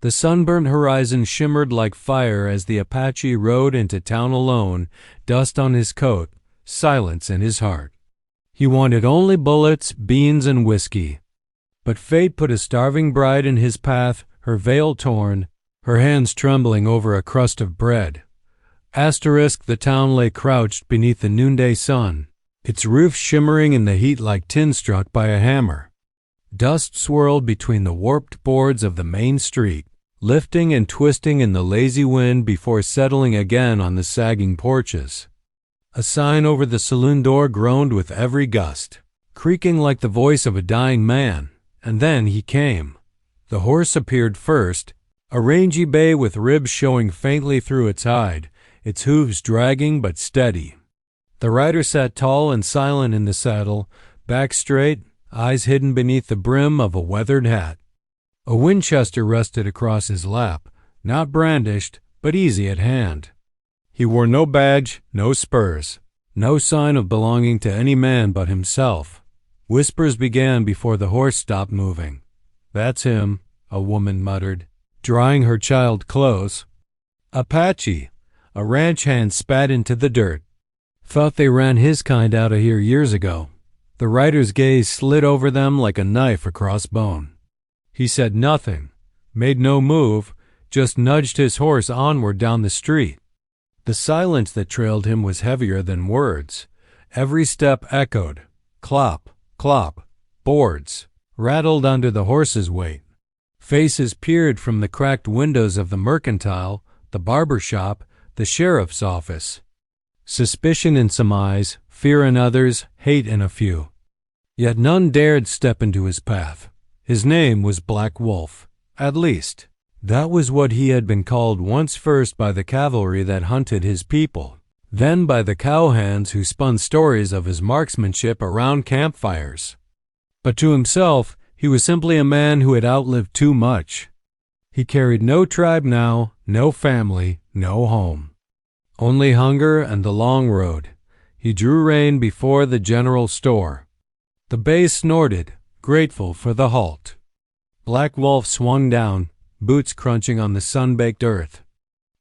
The sunburned horizon shimmered like fire as the Apache rode into town alone, dust on his coat, silence in his heart. He wanted only bullets, beans, and whiskey. But fate put a starving bride in his path, her veil torn, her hands trembling over a crust of bread. The town lay crouched beneath the noonday sun, its roof shimmering in the heat like tin struck by a hammer. Dust swirled between the warped boards of the main street, lifting and twisting in the lazy wind before settling again on the sagging porches. A sign over the saloon door groaned with every gust, creaking like the voice of a dying man, and then he came. The horse appeared first, a rangy bay with ribs showing faintly through its hide, its hooves dragging but steady. The rider sat tall and silent in the saddle, back straight, eyes hidden beneath the brim of a weathered hat. A Winchester rested across his lap, not brandished, but easy at hand. He wore no badge, no spurs, no sign of belonging to any man but himself. Whispers began before the horse stopped moving. "That's him," a woman muttered, drying her child close. "Apache," a ranch hand spat into the dirt. "Thought they ran his kind out of here years ago." The rider's gaze slid over them like a knife across bone. He said nothing, made no move, just nudged his horse onward down the street. The silence that trailed him was heavier than words. Every step echoed. Clop, clop. Boards rattled under the horse's weight. Faces peered from the cracked windows of the mercantile, the barber shop, the sheriff's office. Suspicion in some eyes, fear in others, hate in a few. Yet none dared step into his path. His name was Black Wolf. At least, that was what he had been called once, first by the cavalry that hunted his people, then by the cowhands who spun stories of his marksmanship around campfires. But to himself, he was simply a man who had outlived too much. He carried no tribe now, no family, no home. Only hunger and the long road. He drew rein before the general store. The bay snorted, grateful for the halt. Black Wolf swung down, boots crunching on the sun-baked earth.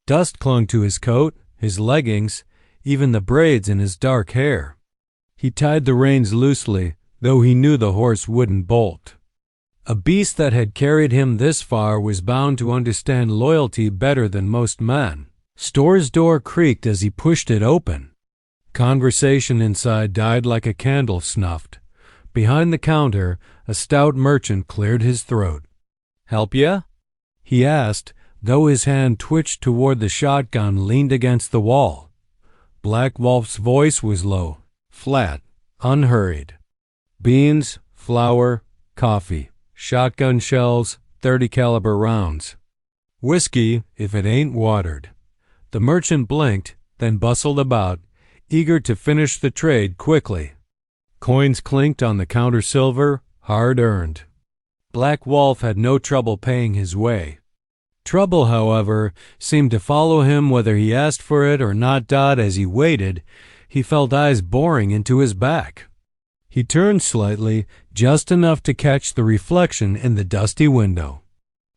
Dust clung to his coat, his leggings, even the braids in his dark hair. He tied the reins loosely, though he knew the horse wouldn't bolt. A beast that had carried him this far was bound to understand loyalty better than most men. Store's door creaked as he pushed it open. Conversation inside died like a candle snuffed. Behind the counter, a stout merchant cleared his throat. "Help ya?" he asked, though his hand twitched toward the shotgun leaned against the wall. Black Wolf's voice was low, flat, unhurried. "Beans, flour, coffee, shotgun shells, .30 caliber rounds. Whiskey if it ain't watered." The merchant blinked, then bustled about, eager to finish the trade quickly. Coins clinked on the counter, silver, hard-earned. Black Wolf had no trouble paying his way. Trouble, however, seemed to follow him whether he asked for it or not. As he waited, he felt eyes boring into his back. He turned slightly, just enough to catch the reflection in the dusty window.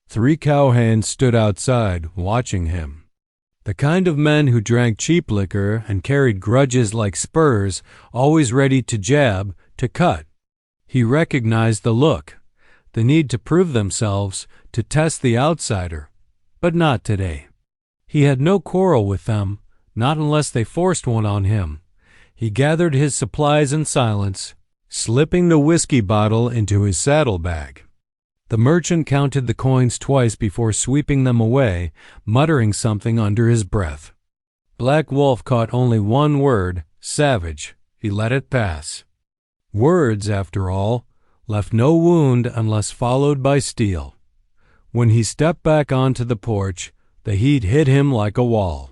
3 cowhands stood outside, watching him. The kind of men who drank cheap liquor and carried grudges like spurs, always ready to jab, to cut. He recognized the look, the need to prove themselves, to test the outsider, but not today. He had no quarrel with them, not unless they forced one on him. He gathered his supplies in silence, slipping the whiskey bottle into his saddlebag. The merchant counted the coins twice before sweeping them away, muttering something under his breath. Black Wolf caught only one word, savage. He let it pass. Words, after all, left no wound unless followed by steel. When he stepped back onto the porch, the heat hit him like a wall.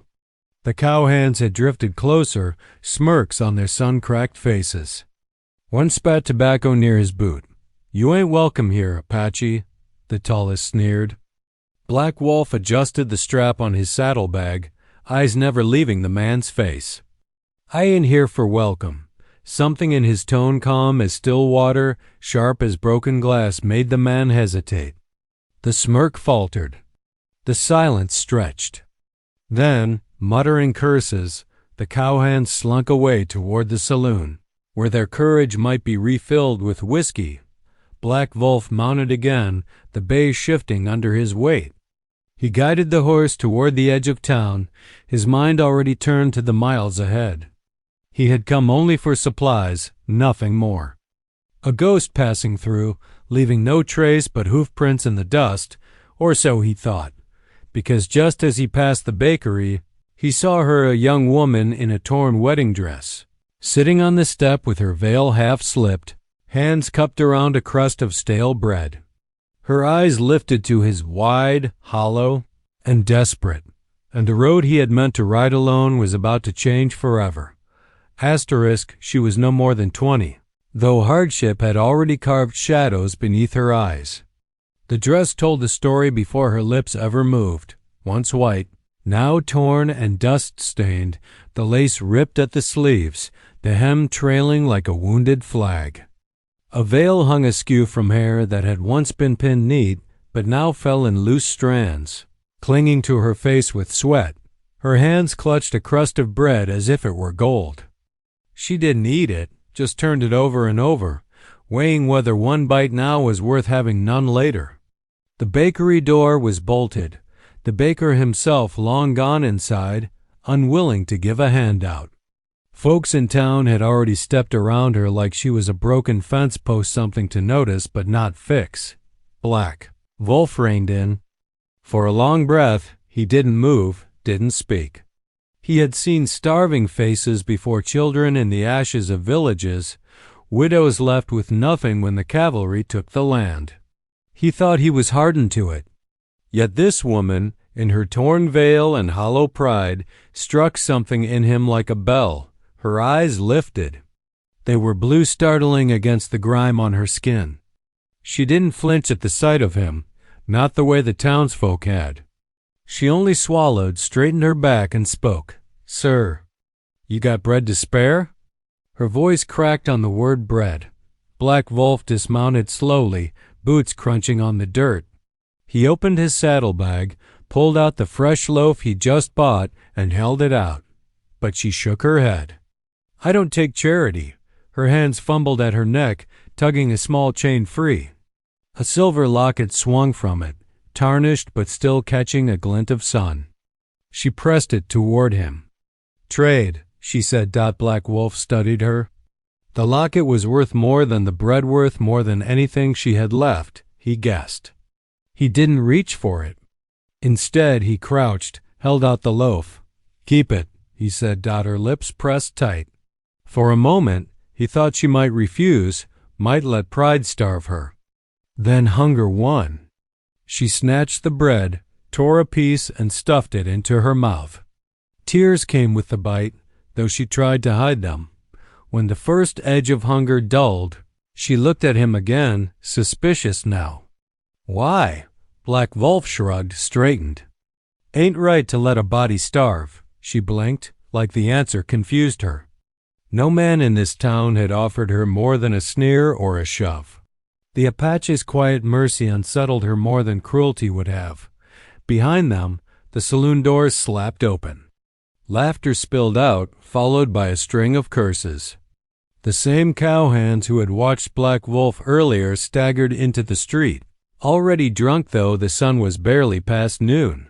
The cowhands had drifted closer, smirks on their sun-cracked faces. One spat tobacco near his boot. "You ain't welcome here, Apache," the tallest sneered. Black Wolf adjusted the strap on his saddlebag, eyes never leaving the man's face. "I ain't here for welcome." Something in his tone, calm as still water, sharp as broken glass, made the man hesitate. The smirk faltered. The silence stretched. Then, muttering curses, the cowhands slunk away toward the saloon, where their courage might be refilled with whiskey. Black Wolf mounted again, the bay shifting under his weight. He guided the horse toward the edge of town, his mind already turned to the miles ahead. He had come only for supplies, nothing more. A ghost passing through, leaving no trace but hoofprints in the dust, or so he thought, because just as he passed the bakery, he saw her, a young woman in a torn wedding dress, sitting on the step with her veil half slipped, hands cupped around a crust of stale bread. Her eyes lifted to his wide, hollow, and desperate, and the road he had meant to ride alone was about to change forever. Asterisk, she was no more than 20, though hardship had already carved shadows beneath her eyes. The dress told the story before her lips ever moved, once white, now torn and dust-stained, the lace ripped at the sleeves, the hem trailing like a wounded flag. A veil hung askew from hair that had once been pinned neat, but now fell in loose strands, clinging to her face with sweat. Her hands clutched a crust of bread as if it were gold. She didn't eat it, just turned it over and over, weighing whether one bite now was worth having none later. The bakery door was bolted, the baker himself long gone inside, unwilling to give a handout. Folks in town had already stepped around her like she was a broken fence post, something to notice but not fix. Black Wolf reined in. For a long breath, he didn't move, didn't speak. He had seen starving faces before, children in the ashes of villages, widows left with nothing when the cavalry took the land. He thought he was hardened to it. Yet this woman, in her torn veil and hollow pride, struck something in him like a bell. Her eyes lifted. They were blue, startling against the grime on her skin. She didn't flinch at the sight of him, not the way the townsfolk had. She only swallowed, straightened her back, and spoke. "Sir, you got bread to spare?" Her voice cracked on the word bread. Black Wolf dismounted slowly, boots crunching on the dirt. He opened his saddlebag, pulled out the fresh loaf he'd just bought, and held it out. But she shook her head. "I don't take charity." Her hands fumbled at her neck, tugging a small chain free. A silver locket swung from it, tarnished but still catching a glint of sun. She pressed it toward him. "Trade," she said. Black Wolf studied her. The locket was worth more than the bread, worth more than anything she had left, he guessed. He didn't reach for it. Instead, he crouched, held out the loaf. "Keep it," he said. Her lips pressed tight. For a moment, he thought she might refuse, might let pride starve her. Then hunger won. She snatched the bread, tore a piece, and stuffed it into her mouth. Tears came with the bite, though she tried to hide them. When the first edge of hunger dulled, she looked at him again, suspicious now. "Why?" Black Wolf shrugged, straightened. "Ain't right to let a body starve." She blinked, like the answer confused her. No man in this town had offered her more than a sneer or a shove. The Apache's quiet mercy unsettled her more than cruelty would have. Behind them, the saloon doors slapped open. Laughter spilled out, followed by a string of curses. The same cowhands who had watched Black Wolf earlier staggered into the street. Already drunk, though the sun was barely past noon.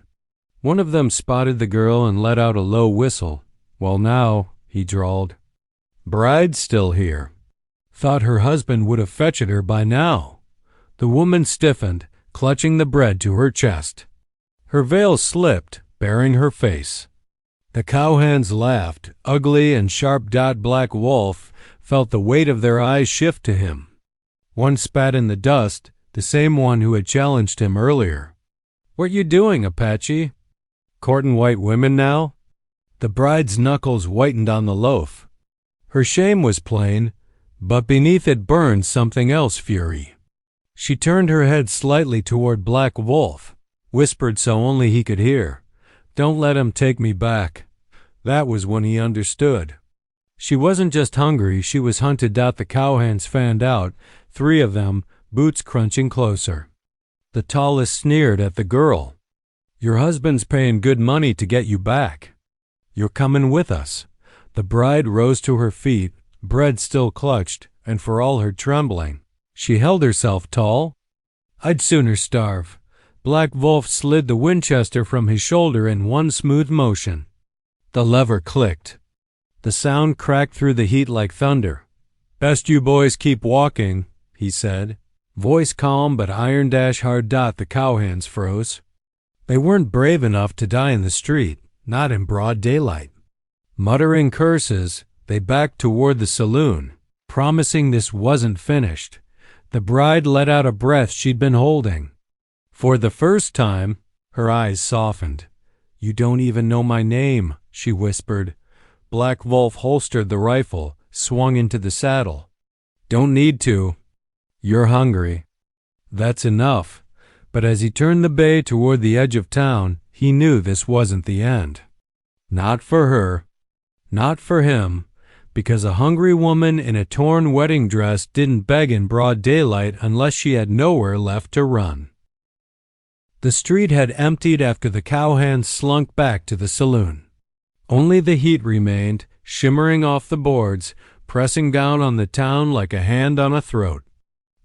One of them spotted the girl and let out a low whistle. "Well now," he drawled. "Bride's still here. Thought her husband would have fetched her by now." The woman stiffened, clutching the bread to her chest. Her veil slipped, baring her face. The cowhands laughed, ugly and sharp. Black Wolf felt the weight of their eyes shift to him. One spat in the dust, the same one who had challenged him earlier. "What you doing, Apache? Courting white women now?" The bride's knuckles whitened on the loaf. Her shame was plain, but beneath it burned something else, fury. She turned her head slightly toward Black Wolf, whispered so only he could hear, "Don't let him take me back." That was when he understood. She wasn't just hungry, she was hunted. The cowhands fanned out, 3 of them, boots crunching closer. The tallest sneered at the girl. Your husband's paying good money to get you back. You're coming with us." The bride rose to her feet, bread still clutched, and for all her trembling, she held herself tall. "I'd sooner starve." Black Wolf slid the Winchester from his shoulder in one smooth motion. The lever clicked. The sound cracked through the heat like thunder. "Best you boys keep walking," he said. Voice calm but iron-hard. The cowhands froze. They weren't brave enough to die in the street, not in broad daylight. Muttering curses, they backed toward the saloon, promising this wasn't finished. The bride let out a breath she'd been holding. For the first time, her eyes softened. "You don't even know my name," she whispered. Black Wolf holstered the rifle, swung into the saddle. "Don't need to. You're hungry." That's enough. But as he turned the bay toward the edge of town, he knew this wasn't the end. Not for her. Not for him, because a hungry woman in a torn wedding dress didn't beg in broad daylight unless she had nowhere left to run. The street had emptied after the cowhands slunk back to the saloon. Only the heat remained, shimmering off the boards, pressing down on the town like a hand on a throat.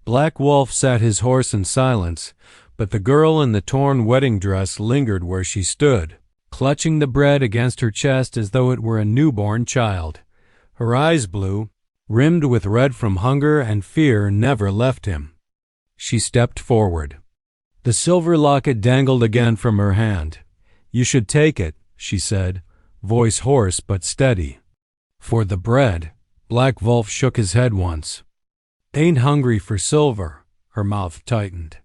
Black Wolf sat his horse in silence, but the girl in the torn wedding dress lingered where she stood, clutching the bread against her chest as though it were a newborn child. Her eyes blue, rimmed with red from hunger and fear, never left him. She stepped forward. The silver locket dangled again from her hand. "You should take it," she said, voice hoarse but steady. "For the bread." Black Wolf shook his head once. "Ain't hungry for silver." Her mouth tightened.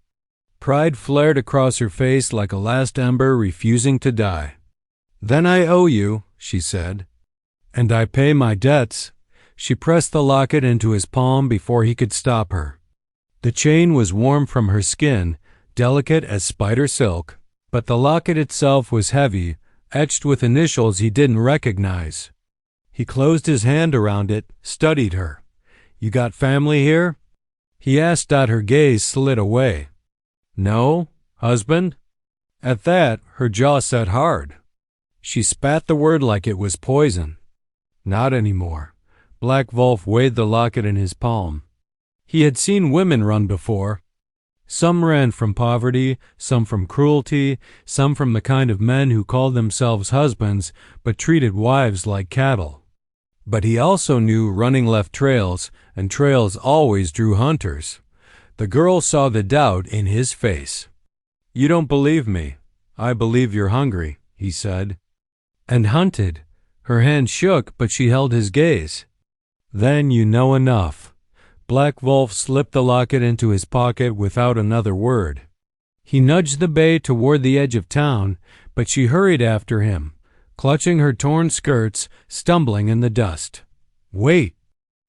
Pride flared across her face like a last ember refusing to die. "Then I owe you," she said. "And I pay my debts." She pressed the locket into his palm before he could stop her. The chain was warm from her skin, delicate as spider silk, but the locket itself was heavy, etched with initials he didn't recognize. He closed his hand around it, studied her. "You got family here?" he asked. Her gaze slid away. "No? Husband?" At that, her jaw set hard. She spat the word like it was poison. "Not anymore." Black Wolf weighed the locket in his palm. He had seen women run before. Some ran from poverty, some from cruelty, some from the kind of men who called themselves husbands but treated wives like cattle. But he also knew running left trails, and trails always drew hunters. The girl saw the doubt in his face. "You don't believe me. I believe you're hungry," he said. "And hunted." Her hand shook, but she held his gaze. "Then you know enough." Black Wolf slipped the locket into his pocket without another word. He nudged the bay toward the edge of town, but she hurried after him, clutching her torn skirts, stumbling in the dust. "Wait!"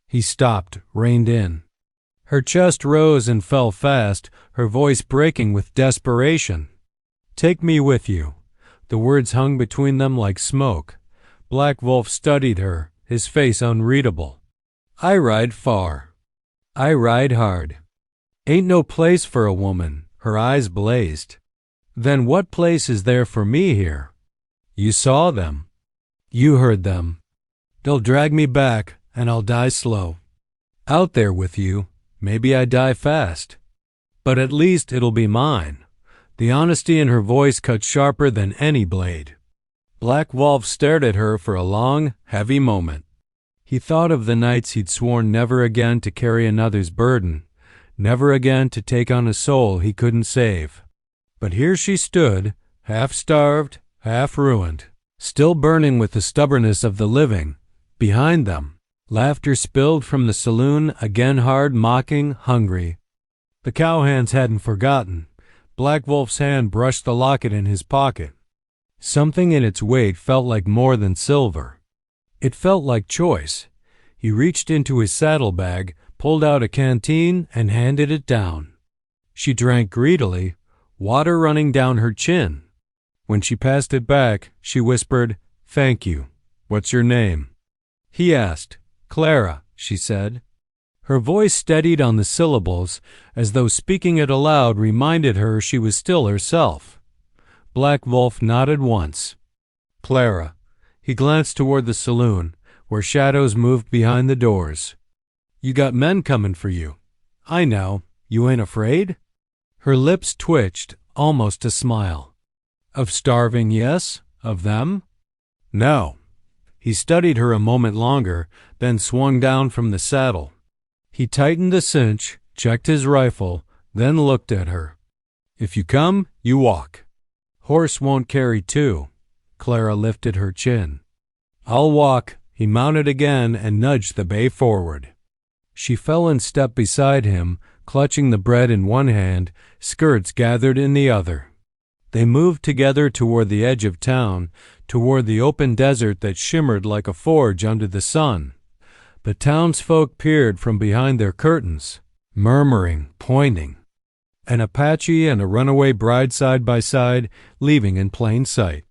He stopped, reined in. Her chest rose and fell fast, her voice breaking with desperation. "Take me with you." The words hung between them like smoke. Black Wolf studied her, his face unreadable. "I ride far. I ride hard. Ain't no place for a woman." Her eyes blazed. "Then what place is there for me here?" "You saw them. You heard them. They'll drag me back, and I'll die slow. Out there with you, maybe I die fast. But at least it'll be mine." The honesty in her voice cut sharper than any blade. Black Wolf stared at her for a long, heavy moment. He thought of the nights he'd sworn never again to carry another's burden, never again to take on a soul he couldn't save. But here she stood, half-starved, half-ruined, still burning with the stubbornness of the living. Behind them, laughter spilled from the saloon, again hard, mocking, hungry. The cowhands hadn't forgotten. Black Wolf's hand brushed the locket in his pocket. Something in its weight felt like more than silver. It felt like choice. He reached into his saddlebag, pulled out a canteen, and handed it down. She drank greedily, water running down her chin. When she passed it back, she whispered, "Thank you. What's your name?" He asked. "Clara," she said. Her voice steadied on the syllables, as though speaking it aloud reminded her she was still herself. Black Wolf nodded once. Clara. He glanced toward the saloon, where shadows moved behind the doors. You got men coming for you. I know. You ain't afraid? Her lips twitched, almost a smile. Of starving, yes. Of them? No. He studied her a moment longer, then swung down from the saddle. He tightened the cinch, checked his rifle, then looked at her. If you come, you walk. Horse won't carry two. Clara lifted her chin. I'll walk. He mounted again and nudged the bay forward. She fell in step beside him, clutching the bread in one hand, skirts gathered in the other. They moved together toward the edge of town, toward the open desert that shimmered like a forge under the sun. The townsfolk peered from behind their curtains, murmuring, pointing. An Apache and a runaway bride side by side, leaving in plain sight.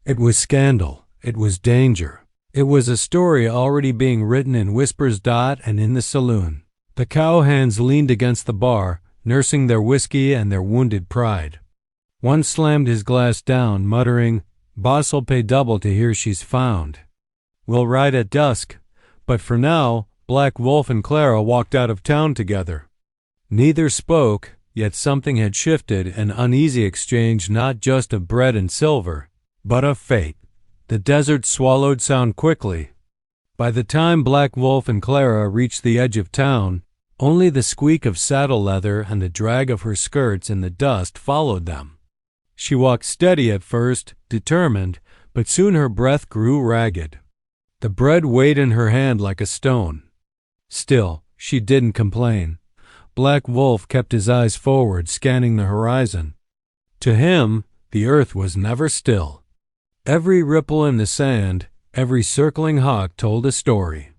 It was scandal. It was danger. It was a story already being written in whispers. And in the saloon, the cowhands leaned against the bar, nursing their whiskey and their wounded pride. One slammed his glass down, muttering, "Boss'll pay double to hear she's found. We'll ride at dusk." But for now, Black Wolf and Clara walked out of town together. Neither spoke, yet something had shifted, an uneasy exchange not just of bread and silver, but of fate. The desert swallowed sound quickly. By the time Black Wolf and Clara reached the edge of town, only the squeak of saddle leather and the drag of her skirts in the dust followed them. She walked steady at first, determined, but soon her breath grew ragged. The bread weighed in her hand like a stone. Still, she didn't complain. Black Wolf kept his eyes forward, scanning the horizon. To him, the earth was never still. Every ripple in the sand, every circling hawk told a story.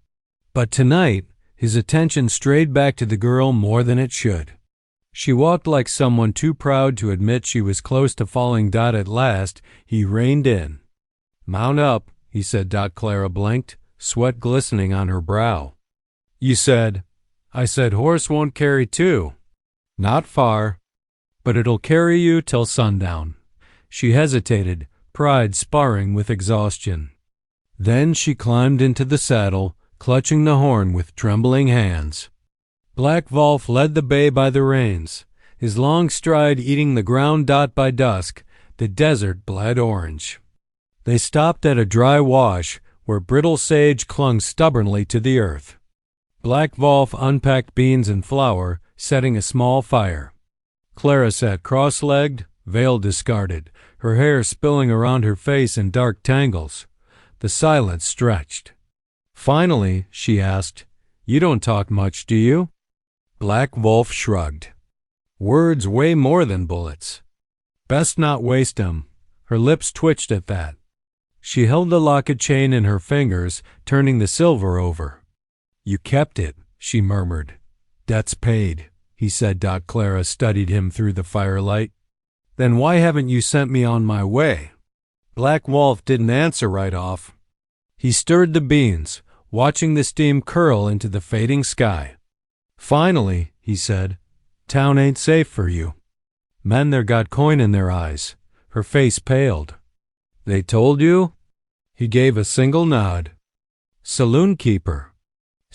But tonight, his attention strayed back to the girl more than it should. She walked like someone too proud to admit she was close to falling. At last, he reined in. "Mount up," he said. Clara blinked, sweat glistening on her brow. "You said—" "I said horse won't carry two." "Not far. But it'll carry you till sundown." She hesitated, pride sparring with exhaustion. Then she climbed into the saddle, clutching the horn with trembling hands. Black Wolf led the bay by the reins, his long stride eating the ground. By dusk, the desert bled orange. They stopped at a dry wash where brittle sage clung stubbornly to the earth. Black Wolf unpacked beans and flour, setting a small fire. Clara sat cross-legged, veil discarded, her hair spilling around her face in dark tangles. The silence stretched. Finally, she asked, "You don't talk much, do you?" Black Wolf shrugged. "Words weigh more than bullets. Best not waste 'em." Her lips twitched at that. She held the locket chain in her fingers, turning the silver over. "You kept it," she murmured. "Debt's paid," he said. Clara studied him through the firelight. "Then why haven't you sent me on my way?" Black Wolf didn't answer right off. He stirred the beans, watching the steam curl into the fading sky. "Finally," he said, "town ain't safe for you." Men there got coin in their eyes. Her face paled. "They told you?" He gave a single nod. "Saloon keeper.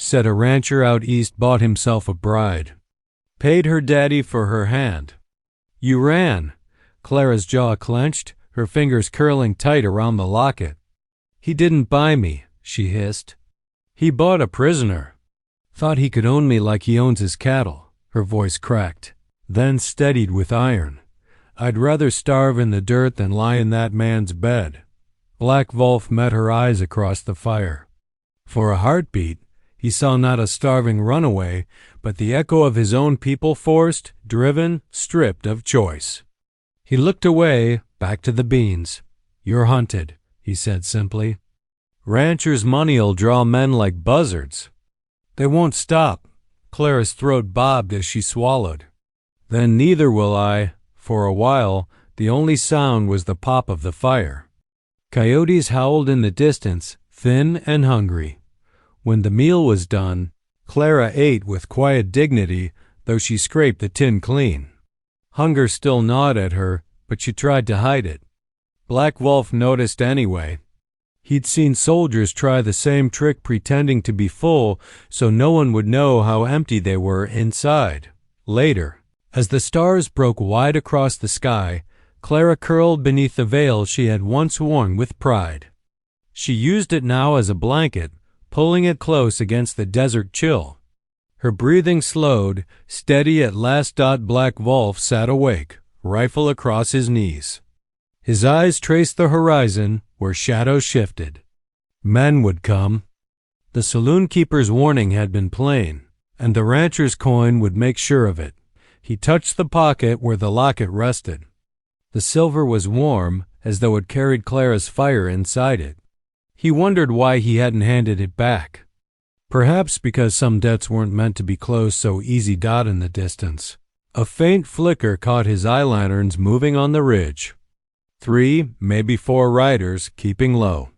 Said a rancher out east bought himself a bride. Paid her daddy for her hand." "You ran." Clara's jaw clenched, her fingers curling tight around the locket. "He didn't buy me," she hissed. "He bought a prisoner. Thought he could own me like he owns his cattle." Her voice cracked, then steadied with iron. "I'd rather starve in the dirt than lie in that man's bed." Black Wolf met her eyes across the fire. For a heartbeat, he saw not a starving runaway, but the echo of his own people, forced, driven, stripped of choice. He looked away, back to the beans. "You're hunted," he said simply. "Ranchers' money'll draw men like buzzards." "They won't stop." Clara's throat bobbed as she swallowed. "Then neither will I." For a while, the only sound was the pop of the fire. Coyotes howled in the distance, thin and hungry. When the meal was done, Clara ate with quiet dignity, though she scraped the tin clean. Hunger still gnawed at her, but she tried to hide it. Black Wolf noticed anyway. He'd seen soldiers try the same trick pretending to be full so no one would know how empty they were inside. Later, as the stars broke wide across the sky, Clara curled beneath the veil she had once worn with pride. She used it now as a blanket, pulling it close against the desert chill. Her breathing slowed, steady at last. Black Wolf sat awake, rifle across his knees. His eyes traced the horizon where shadows shifted. Men would come. The saloon keeper's warning had been plain, and the rancher's coin would make sure of it. He touched the pocket where the locket rested. The silver was warm, as though it carried Clara's fire inside it. He wondered why he hadn't handed it back. Perhaps because some debts weren't meant to be closed so easy. In the distance, a faint flicker caught his eye lanterns moving on the ridge. 3, maybe 4 riders, keeping low.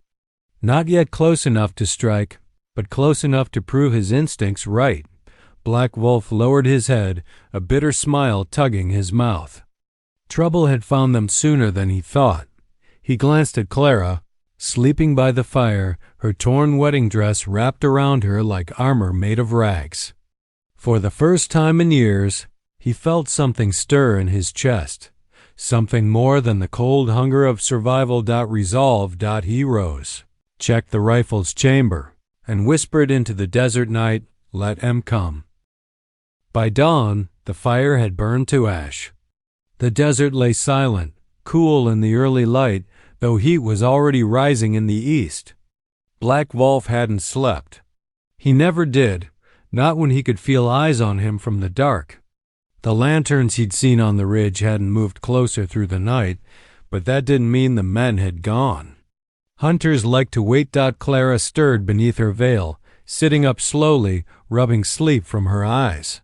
Not yet close enough to strike, but close enough to prove his instincts right. Black Wolf lowered his head, a bitter smile tugging his mouth. Trouble had found them sooner than he thought. He glanced at Clara, sleeping by the fire, her torn wedding dress wrapped around her like armor made of rags. For the first time in years, he felt something stir in his chest, something more than the cold hunger of survival. Resolved. He rose, checked the rifle's chamber, and whispered into the desert night, "Let 'em come." By dawn, the fire had burned to ash. The desert lay silent, cool in the early light, though heat was already rising in the east. Black Wolf hadn't slept. He never did, not when he could feel eyes on him from the dark. The lanterns he'd seen on the ridge hadn't moved closer through the night, but that didn't mean the men had gone. Hunters liked to wait. Clara stirred beneath her veil, sitting up slowly, rubbing sleep from her eyes.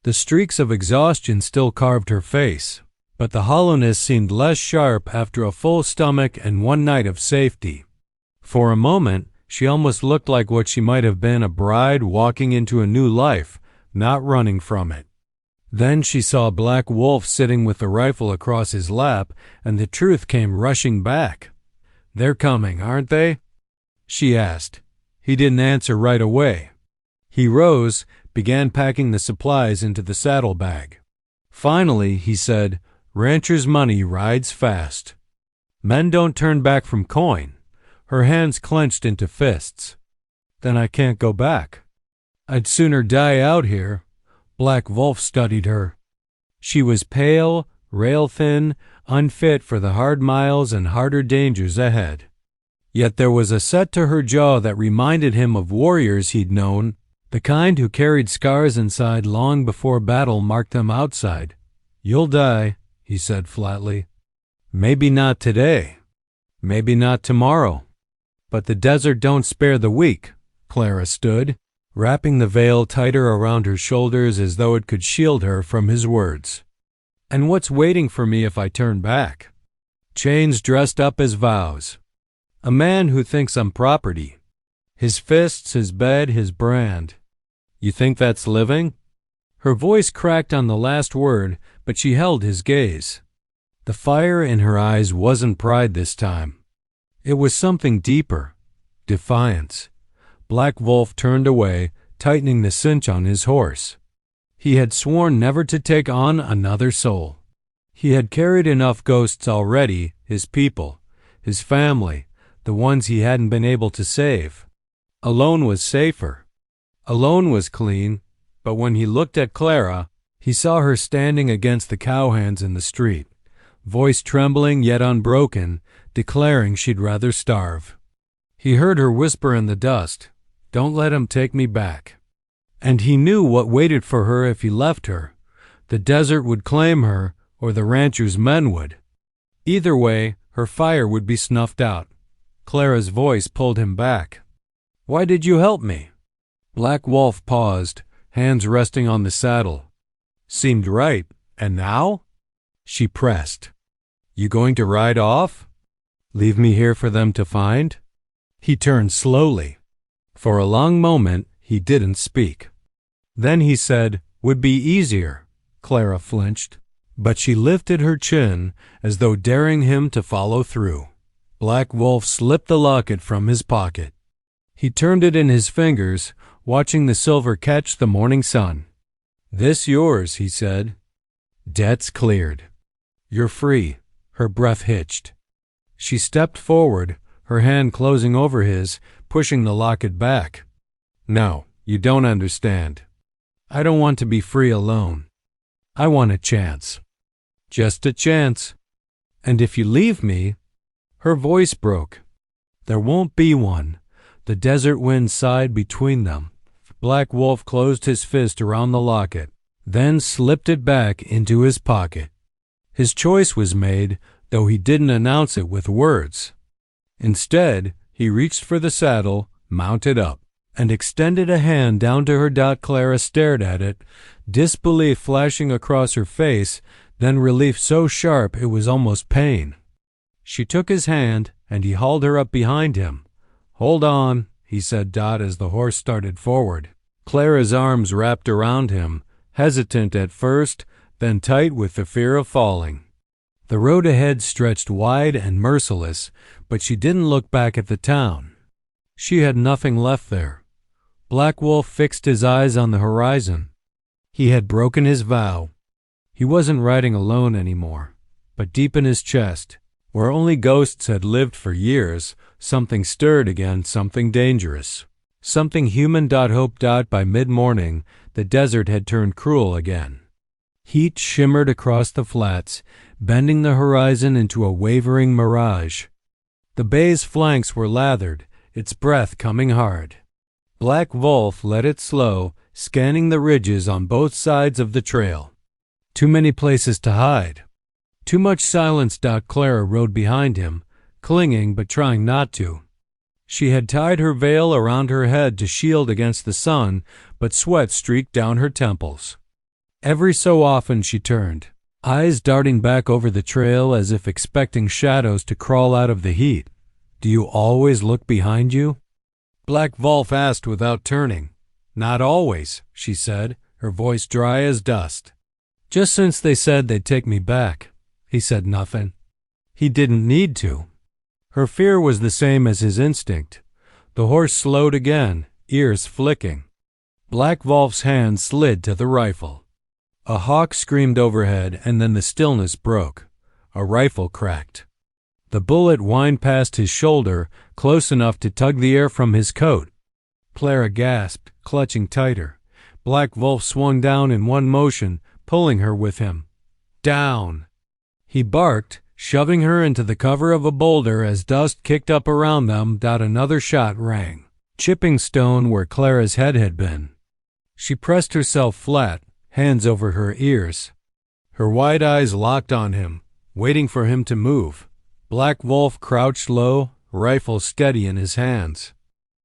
The streaks of exhaustion still carved her face, but the hollowness seemed less sharp after a full stomach and one night of safety. For a moment, she almost looked like what she might have been, a bride walking into a new life, not running from it. Then she saw Black Wolf sitting with the rifle across his lap, and the truth came rushing back. "They're coming, aren't they?" she asked. He didn't answer right away. He rose, began packing the supplies into the saddlebag. Finally, he said, "Rancher's money rides fast. Men don't turn back from coin." Her hands clenched into fists. "Then I can't go back. I'd sooner die out here." Black Wolf studied her. She was pale, rail-thin, unfit for the hard miles and harder dangers ahead. Yet there was a set to her jaw that reminded him of warriors he'd known, the kind who carried scars inside long before battle marked them outside. "You'll die," he said flatly. "Maybe not today. Maybe not tomorrow. But the desert don't spare the weak." Clara stood, wrapping the veil tighter around her shoulders as though it could shield her from his words. "And what's waiting for me if I turn back? Chains dressed up as vows. A man who thinks I'm property. His fists, his bed, his brand. You think that's living?" Her voice cracked on the last word, but she held his gaze. The fire in her eyes wasn't pride this time. It was something deeper, defiance. Black Wolf turned away, tightening the cinch on his horse. He had sworn never to take on another soul. He had carried enough ghosts already, his people, his family, the ones he hadn't been able to save. Alone was safer. Alone was clean, but when he looked at Clara, he saw her standing against the cowhands in the street, voice trembling yet unbroken, declaring she'd rather starve. He heard her whisper in the dust, "Don't let him take me back." And he knew what waited for her if he left her. The desert would claim her, or the rancher's men would. Either way, her fire would be snuffed out. Clara's voice pulled him back. "Why did you help me?" Black Wolf paused, hands resting on the saddle. "Seemed right. And now?" She pressed. "You going to ride off? Leave me here for them to find?" He turned slowly. For a long moment, he didn't speak. Then he said, "Would be easier." Clara flinched. But she lifted her chin as though daring him to follow through. Black Wolf slipped the locket from his pocket. He turned it in his fingers, watching the silver catch the morning sun. "This yours," he said. "Debt's cleared. You're free." Her breath hitched. She stepped forward, her hand closing over his, pushing the locket back. "No, you don't understand. I don't want to be free alone. I want a chance. Just a chance. And if you leave me—" Her voice broke. "There won't be one." The desert wind sighed between them. Black Wolf closed his fist around the locket, then slipped it back into his pocket. His choice was made, though he didn't announce it with words. Instead, he reached for the saddle, mounted up, and extended a hand down to her. Clara stared at it, disbelief flashing across her face, then relief so sharp it was almost pain. She took his hand, and he hauled her up behind him. "Hold on," he said as the horse started forward. Clara's arms wrapped around him, hesitant at first, then tight with the fear of falling. The road ahead stretched wide and merciless, but she didn't look back at the town. She had nothing left there. Black Wolf fixed his eyes on the horizon. He had broken his vow. He wasn't riding alone anymore, but deep in his chest, where only ghosts had lived for years, something stirred again, something dangerous, something human. Hope. By mid-morning, the desert had turned cruel again. Heat shimmered across the flats, bending the horizon into a wavering mirage. The bay's flanks were lathered, its breath coming hard. Black Wolf let it slow, scanning the ridges on both sides of the trail. Too many places to hide. Too much silence. Clara rode behind him, clinging but trying not to. She had tied her veil around her head to shield against the sun, but sweat streaked down her temples. Every so often she turned, eyes darting back over the trail as if expecting shadows to crawl out of the heat. "Do you always look behind you?" Black Wolf asked without turning. "Not always," she said, her voice dry as dust. "Just since they said they'd take me back." He said nothing. He didn't need to. Her fear was the same as his instinct. The horse slowed again, ears flicking. Black Wolf's hand slid to the rifle. A hawk screamed overhead, and then the stillness broke. A rifle cracked. The bullet whined past his shoulder, close enough to tug the air from his coat. Clara gasped, clutching tighter. Black Wolf swung down in one motion, pulling her with him. "Down!" He barked, shoving her into the cover of a boulder as dust kicked up around them. Another shot rang, chipping stone where Clara's head had been. She pressed herself flat, hands over her ears. Her wide eyes locked on him, waiting for him to move. Black Wolf crouched low, rifle steady in his hands.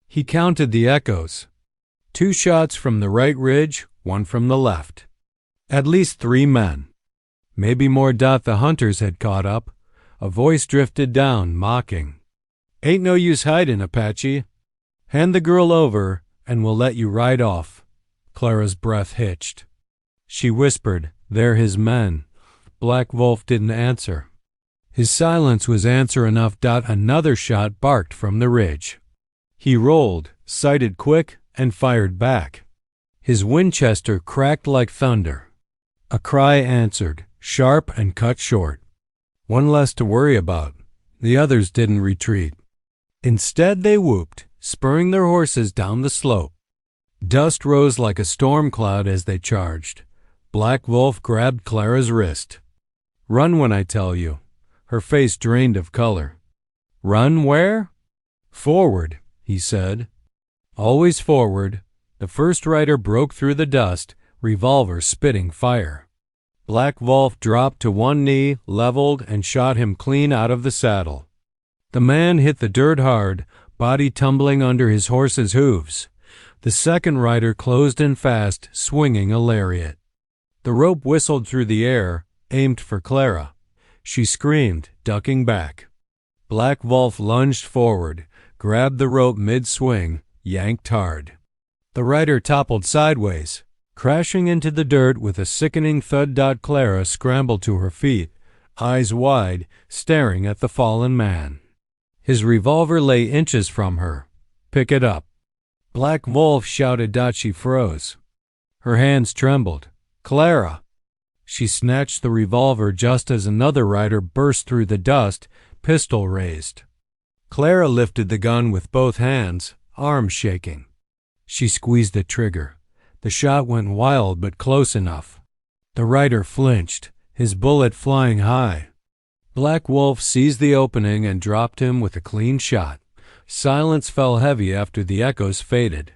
He counted the echoes. 2 shots from the right ridge, 1 from the left. At least 3 men. Maybe more. The hunters had caught up. A voice drifted down, mocking. "Ain't no use hiding, Apache. Hand the girl over, and we'll let you ride off." Clara's breath hitched. She whispered, "They're his men." Black Wolf didn't answer. His silence was answer enough. Another shot barked from the ridge. He rolled, sighted quick, and fired back. His Winchester cracked like thunder. A cry answered, sharp and cut short. One less to worry about. The others didn't retreat. Instead, they whooped, spurring their horses down the slope. Dust rose like a storm cloud as they charged. Black Wolf grabbed Clara's wrist. "Run when I tell you." Her face drained of color. "Run where?" "Forward," he said. Always forward. The first rider broke through the dust, revolver spitting fire. Black Wolf dropped to one knee, leveled, and shot him clean out of the saddle. The man hit the dirt hard, body tumbling under his horse's hooves. The second rider closed in fast, swinging a lariat. The rope whistled through the air, aimed for Clara. She screamed, ducking back. Black Wolf lunged forward, grabbed the rope mid-swing, yanked hard. The rider toppled sideways, Crashing into the dirt with a sickening thud. Clara scrambled to her feet, eyes wide, staring at the fallen man. His revolver lay inches from her. "Pick it up." Black Wolf shouted. She froze. Her hands trembled. "Clara!" She snatched the revolver just as another rider burst through the dust, pistol raised. Clara lifted the gun with both hands, arms shaking. She squeezed the trigger. The shot went wild but close enough. The rider flinched, his bullet flying high. Black Wolf seized the opening and dropped him with a clean shot. Silence fell heavy after the echoes faded.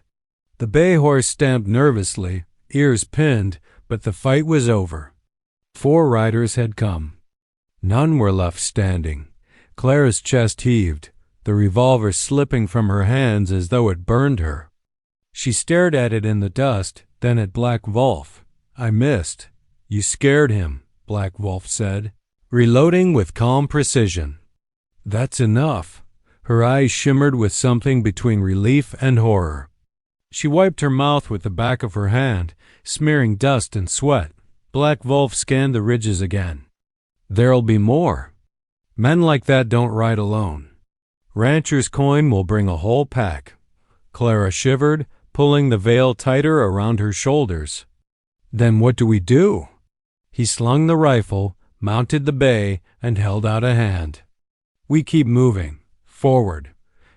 The bay horse stamped nervously, ears pinned, but the fight was over. 4 riders had come. None were left standing. Clara's chest heaved, the revolver slipping from her hands as though it burned her. She stared at it in the dust, then at Black Wolf. "I missed." "You scared him," Black Wolf said, reloading with calm precision. "That's enough." Her eyes shimmered with something between relief and horror. She wiped her mouth with the back of her hand, smearing dust and sweat. Black Wolf scanned the ridges again. "There'll be more. Men like that don't ride alone. Rancher's coin will bring a whole pack." Clara shivered, pulling the veil tighter around her shoulders. "Then what do we do?" He slung the rifle, mounted the bay, and held out a hand. "We keep moving. Forward."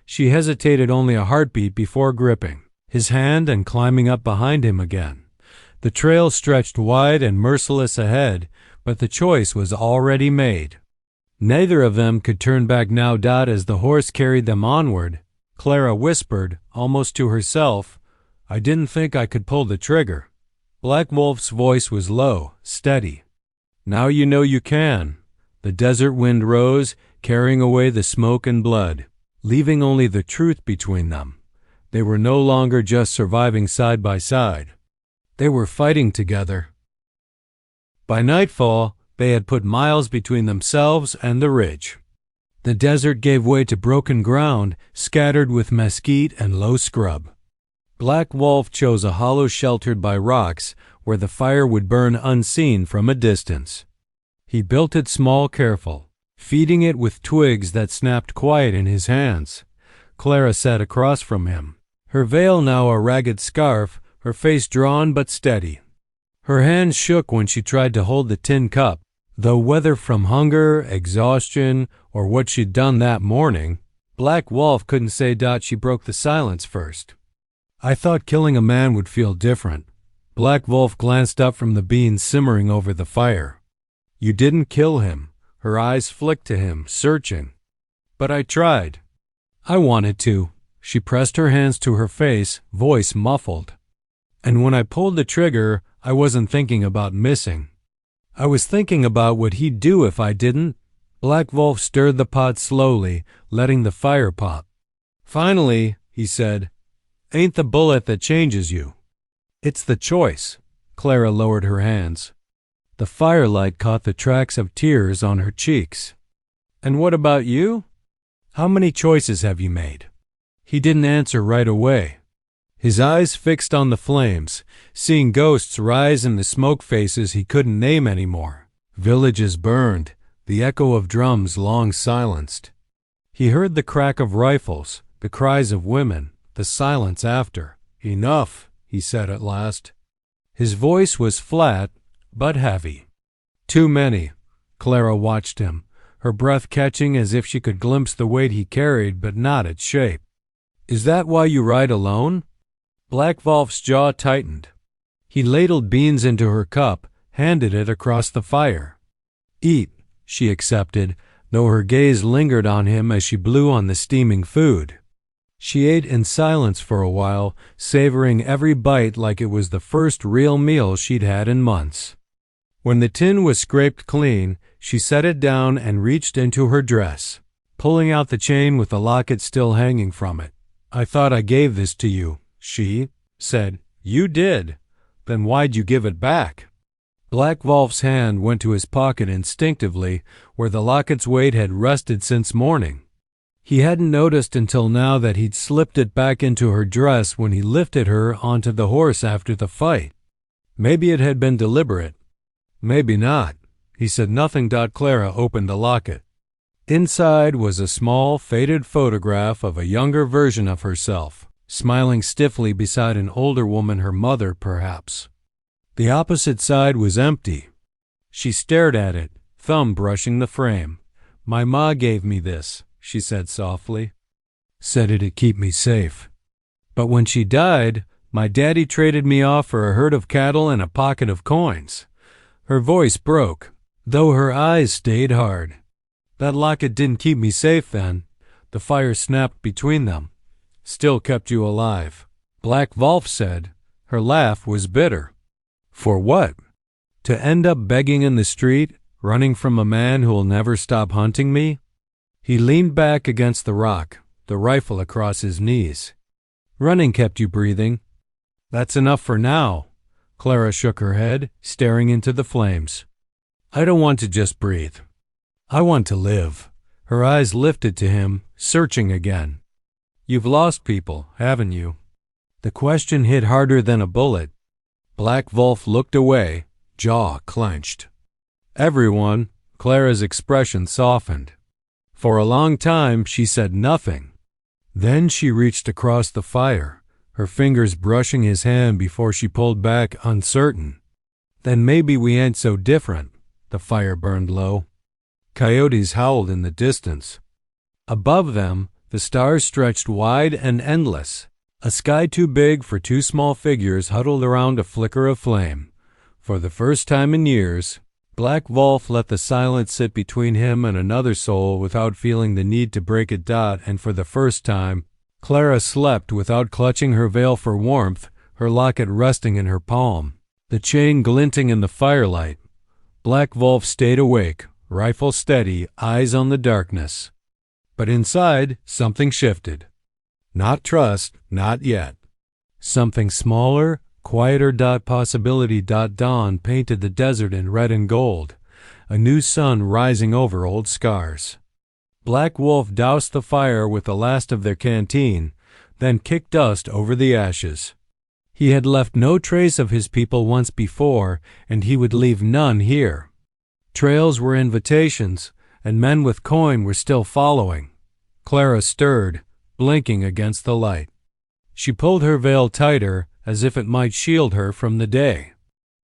She hesitated only a heartbeat before gripping his hand and climbing up behind him again. The trail stretched wide and merciless ahead, but the choice was already made. Neither of them could turn back now. As the horse carried them onward, Clara whispered, almost to herself, "I didn't think I could pull the trigger." Black Wolf's voice was low, steady. "Now you know you can." The desert wind rose, carrying away the smoke and blood, leaving only the truth between them. They were no longer just surviving side by side. They were fighting together. By nightfall, they had put miles between themselves and the ridge. The desert gave way to broken ground, scattered with mesquite and low scrub. Black Wolf chose a hollow sheltered by rocks where the fire would burn unseen from a distance. He built it small, careful, feeding it with twigs that snapped quiet in his hands. Clara sat across from him, her veil now a ragged scarf, her face drawn but steady. Her hands shook when she tried to hold the tin cup, though whether from hunger, exhaustion, or what she'd done that morning, Black Wolf couldn't say. She broke the silence first. "I thought killing a man would feel different." Black Wolf glanced up from the beans simmering over the fire. "You didn't kill him." Her eyes flicked to him, searching. "But I tried. I wanted to." She pressed her hands to her face, voice muffled. "And when I pulled the trigger, I wasn't thinking about missing. I was thinking about what he'd do if I didn't." Black Wolf stirred the pot slowly, letting the fire pop. "Finally," he said, "ain't the bullet that changes you. It's the choice." Clara lowered her hands. The firelight caught the tracks of tears on her cheeks. "And what about you? How many choices have you made?" He didn't answer right away. His eyes fixed on the flames, seeing ghosts rise in the smoke faces he couldn't name anymore. Villages burned, the echo of drums long silenced. He heard the crack of rifles, the cries of women, the silence after. "Enough," he said at last. His voice was flat, but heavy. "Too many." Clara watched him, her breath catching as if she could glimpse the weight he carried, but not its shape. "Is that why you ride alone?" Black Wolf's jaw tightened. He ladled beans into her cup, handed it across the fire. "Eat," she accepted, though her gaze lingered on him as she blew on the steaming food. She ate in silence for a while, savoring every bite like it was the first real meal she'd had in months. When the tin was scraped clean, she set it down and reached into her dress, pulling out the chain with the locket still hanging from it. "I thought I gave this to you," she said. "You did. Then why'd you give it back?" Black Wolf's hand went to his pocket instinctively, where the locket's weight had rested since morning. He hadn't noticed until now that he'd slipped it back into her dress when he lifted her onto the horse after the fight. Maybe it had been deliberate. Maybe not. He said nothing. Clara opened the locket. Inside was a small, faded photograph of a younger version of herself, smiling stiffly beside an older woman, her mother, perhaps. The opposite side was empty. She stared at it, thumb brushing the frame. "My ma gave me this," she said softly. "Said it'd keep me safe. But when she died, my daddy traded me off for a herd of cattle and a pocket of coins." Her voice broke, though her eyes stayed hard. "That locket didn't keep me safe then. The fire snapped between them. Still kept you alive," Black Wolf said. Her laugh was bitter. "For what? To end up begging in the street, running from a man who'll never stop hunting me?" He leaned back against the rock, the rifle across his knees. "Running kept you breathing." "That's enough for now." Clara shook her head, staring into the flames. "I don't want to just breathe. I want to live." Her eyes lifted to him, searching again. "You've lost people, haven't you?" The question hit harder than a bullet. Black Wolf looked away, jaw clenched. "Everyone." Clara's expression softened. For a long time she said nothing. Then she reached across the fire, her fingers brushing his hand before she pulled back, uncertain. "Then maybe we ain't so different." The fire burned low. Coyotes howled in the distance. Above them, the stars stretched wide and endless. A sky too big for two small figures huddled around a flicker of flame. For the first time in years, Black Wolf let the silence sit between him and another soul without feeling the need to break it. And for the first time, Clara slept without clutching her veil for warmth, her locket resting in her palm, the chain glinting in the firelight. Black Wolf stayed awake, rifle steady, eyes on the darkness. But inside, something shifted. Not trust, not yet. Something smaller, quieter. Possibility. Dawn painted the desert in red and gold, a new sun rising over old scars. Black Wolf doused the fire with the last of their canteen, then kicked dust over the ashes. He had left no trace of his people once before, and he would leave none here. Trails were invitations, and men with coin were still following. Clara stirred, blinking against the light. She pulled her veil tighter, as if it might shield her from the day.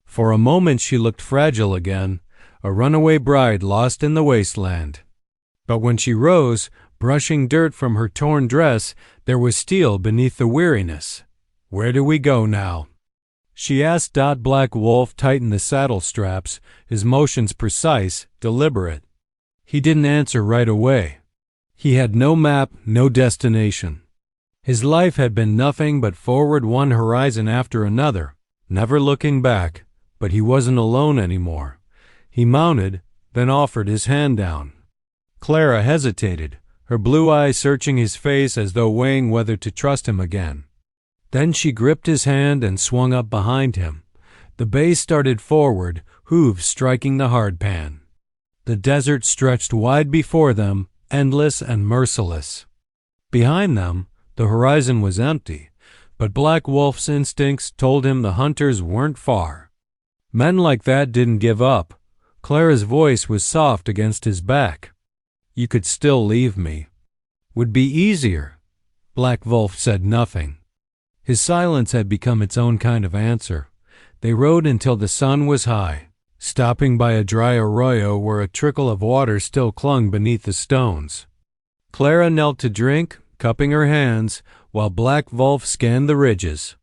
For a moment she looked fragile again, a runaway bride lost in the wasteland. But when she rose, brushing dirt from her torn dress, there was steel beneath the weariness. "Where do we go now?" she asked. Black Wolf tightened the saddle straps, his motions precise, deliberate. He didn't answer right away. He had no map, no destination. His life had been nothing but forward one horizon after another, never looking back, but he wasn't alone anymore. He mounted, then offered his hand down. Clara hesitated, her blue eyes searching his face as though weighing whether to trust him again. Then she gripped his hand and swung up behind him. The bay started forward, hooves striking the hardpan. The desert stretched wide before them, endless and merciless. Behind them, the horizon was empty, but Black Wolf's instincts told him the hunters weren't far. Men like that didn't give up. Clara's voice was soft against his back. "You could still leave me. Would be easier." Black Wolf said nothing. His silence had become its own kind of answer. They rode until the sun was high, stopping by a dry arroyo where a trickle of water still clung beneath the stones. Clara knelt to drink, cupping her hands, while Black Wolf scanned the ridges.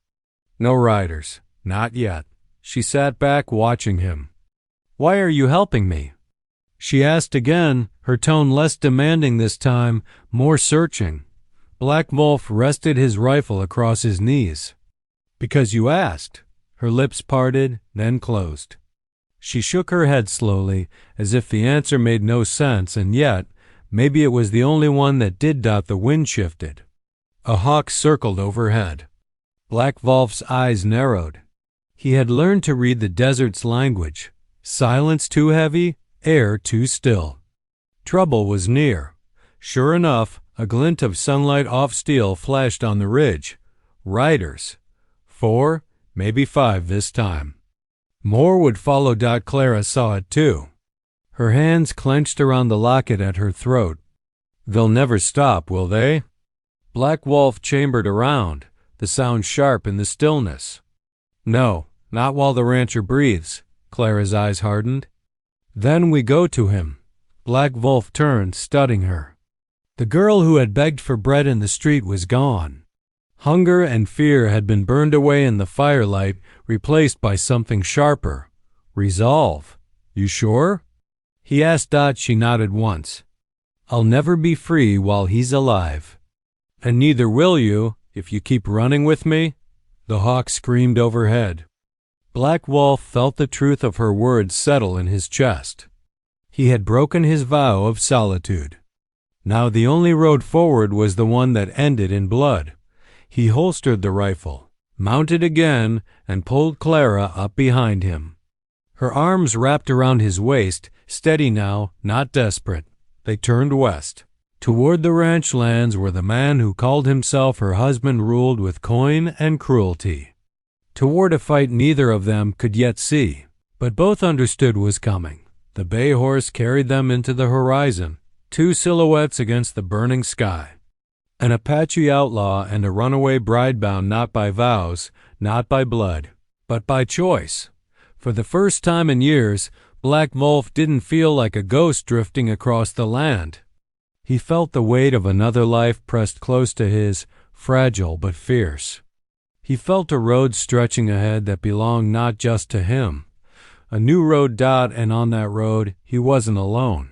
No riders, not yet. She sat back watching him. "Why are you helping me?" she asked again, her tone less demanding this time, more searching. Black Wolf rested his rifle across his knees. "Because you asked." Her lips parted, then closed. She shook her head slowly, as if the answer made no sense, and yet, maybe it was the only one that did. The wind shifted. A hawk circled overhead. Black Wolf's eyes narrowed. He had learned to read the desert's language. Silence too heavy, air too still. Trouble was near. Sure enough, a glint of sunlight off steel flashed on the ridge. Riders. 4, maybe 5 this time. More would follow. Clara saw it too. Her hands clenched around the locket at her throat. They'll never stop, will they? Black Wolf chambered around, the sound sharp in the stillness. No, not while the rancher breathes. Clara's eyes hardened. Then we go to him. Black Wolf turned, studying her. The girl who had begged for bread in the street was gone. Hunger and fear had been burned away in the firelight, replaced by something sharper. Resolve. You sure? He asked. She nodded once. I'll never be free while he's alive. And neither will you, if you keep running with me, the hawk screamed overhead. Black Wolf felt the truth of her words settle in his chest. He had broken his vow of solitude. Now the only road forward was the one that ended in blood. He holstered the rifle, mounted again, and pulled Clara up behind him. Her arms wrapped around his waist, steady now, not desperate. They turned west, toward the ranch lands where the man who called himself her husband ruled with coin and cruelty. Toward a fight neither of them could yet see, but both understood was coming. The bay horse carried them into the horizon, two silhouettes against the burning sky. An Apache outlaw and a runaway bride bound not by vows, not by blood, but by choice. For the first time in years, Black Wolf didn't feel like a ghost drifting across the land. He felt the weight of another life pressed close to his, fragile but fierce. He felt a road stretching ahead that belonged not just to him. A new road. And on that road he wasn't alone.